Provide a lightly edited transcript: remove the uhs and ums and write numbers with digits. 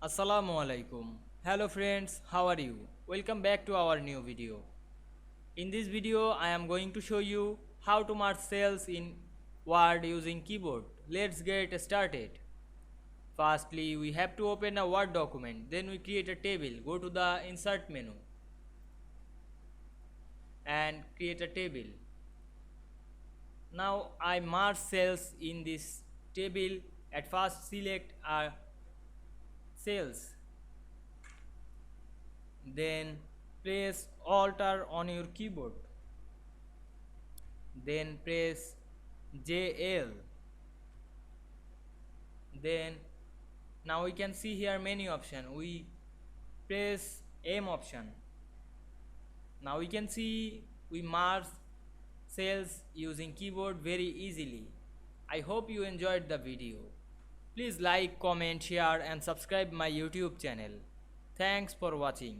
Assalamu alaikum. Hello friends, how are you? Welcome back to our new video. In this video, I am going to show you how to mark cells in Word using keyboard. Let's get started. Firstly, we have to open a Word document. Then we create a table. Go to the Insert menu and create a table. Now I mark cells in this table. At first, select a cells. Then press Alt on your keyboard. Then press JL. Then now we can see here many option. We press M option. Now we can see we mark cells using keyboard very easily. I hope you enjoyed the video. Please like, comment, share and subscribe my YouTube channel. Thanks for watching.